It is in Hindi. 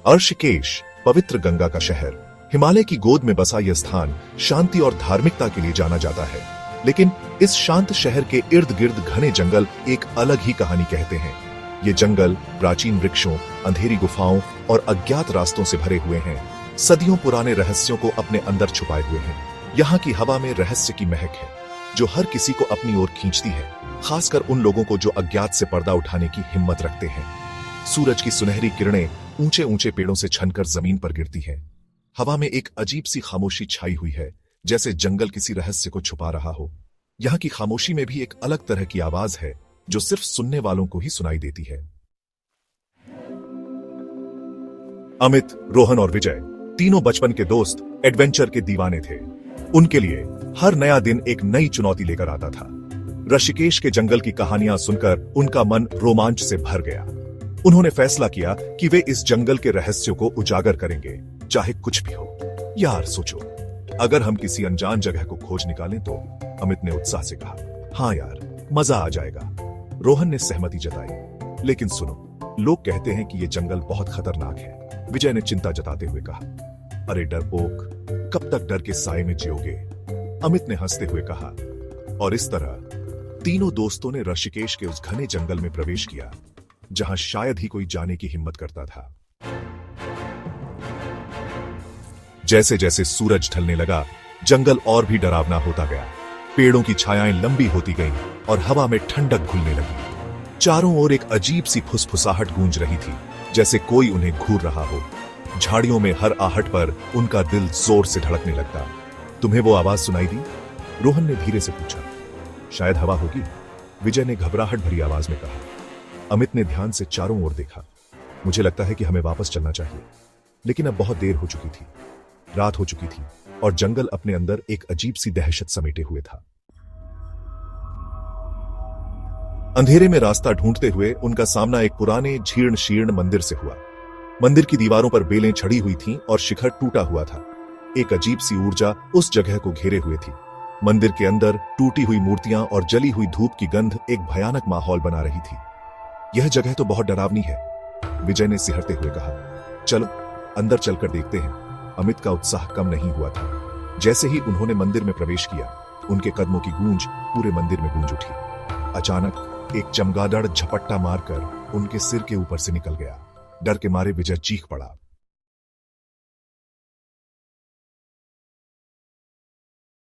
ऋषिकेश, पवित्र गंगा का शहर, हिमालय की गोद में बसा यह स्थान शांति और धार्मिकता के लिए जाना जाता है। लेकिन इस शांत शहर के इर्द गिर्द घने जंगल एक अलग ही कहानी कहते हैं। ये जंगल प्राचीन वृक्षों, अंधेरी गुफाओं और अज्ञात रास्तों से भरे हुए हैं। सदियों पुराने रहस्यों को अपने अंदर छुपाए हुए हैं। यहाँ की हवा में रहस्य की महक है, जो हर किसी को अपनी ओर खींचती है, खासकर उन लोगों को जो अज्ञात से पर्दा उठाने की हिम्मत रखते हैं। सूरज की सुनहरी किरणें ऊंचे ऊंचे पेड़ों से छनकर जमीन पर गिरती हैं। हवा में एक अजीब सी खामोशी छाई हुई है, जैसे जंगल किसी रहस्य को छुपा रहा हो। यहाँ की खामोशी में भी एक अलग तरह की आवाज है, जो सिर्फ सुनने वालों को ही सुनाई देती है। अमित, रोहन और विजय तीनों बचपन के दोस्त, एडवेंचर के दीवाने थे। उनके लिए हर नया दिन एक नई चुनौती लेकर आता था। ऋषिकेश के जंगल की कहानियां सुनकर उनका मन रोमांच से भर गया। उन्होंने फैसला किया कि वे इस जंगल के रहस्यों को उजागर करेंगे, चाहे कुछ भी हो। यार सोचो, अगर हम किसी अनजान जगह को खोज निकालें तो, अमित ने उत्साह से कहा। हाँ यार, मजा आ जाएगा, रोहन ने सहमति जताई। लेकिन सुनो, लोग कहते हैं कि यह जंगल बहुत खतरनाक है, विजय ने चिंता जताते हुए कहा। अरे डरपोक, कब तक डर के साए में जियोगे, अमित ने हंसते हुए कहा। और इस तरह तीनों दोस्तों ने ऋषिकेश के उस घने जंगल में प्रवेश किया, जहां शायद ही कोई जाने की हिम्मत करता था। जैसे जैसे सूरज ढलने लगा, जंगल और भी डरावना होता गया। पेड़ों की छायाएं लंबी होती गईं और हवा में ठंडक घुलने लगी। चारों ओर एक अजीब सी फुसफुसाहट गूंज रही थी, जैसे कोई उन्हें घूर रहा हो। झाड़ियों में हर आहट पर उनका दिल जोर से धड़कने लगता। तुम्हें वो आवाज सुनाई दी? रोहन ने धीरे से पूछा। शायद हवा होगी, विजय ने घबराहट भरी आवाज में कहा। अमित ने ध्यान से चारों ओर देखा। मुझे लगता है कि हमें वापस चलना चाहिए, लेकिन अब बहुत देर हो चुकी थी। रात हो चुकी थी और जंगल अपने अंदर एक अजीब सी दहशत समेटे हुए था। अंधेरे में रास्ता ढूंढते हुए उनका सामना एक पुराने जीर्ण शीर्ण मंदिर से हुआ। मंदिर की दीवारों पर बेलें चढ़ी हुई थीं और शिखर टूटा हुआ था। एक अजीब सी ऊर्जा उस जगह को घेरे हुए थी। मंदिर के अंदर टूटी हुई मूर्तियां और जली हुई धूप की गंध एक भयानक माहौल बना रही थी। यह जगह तो बहुत डरावनी है, विजय ने सिहरते हुए कहा। चलो अंदर चलकर देखते हैं। अमित का उत्साह कम नहीं हुआ था। जैसे ही उन्होंने मंदिर में प्रवेश किया, उनके कदमों की गूंज पूरे मंदिर में गूंज उठी। अचानक एक चमगादड़ झपट्टा मारकर उनके सिर के ऊपर से निकल गया। डर के मारे विजय चीख पड़ा।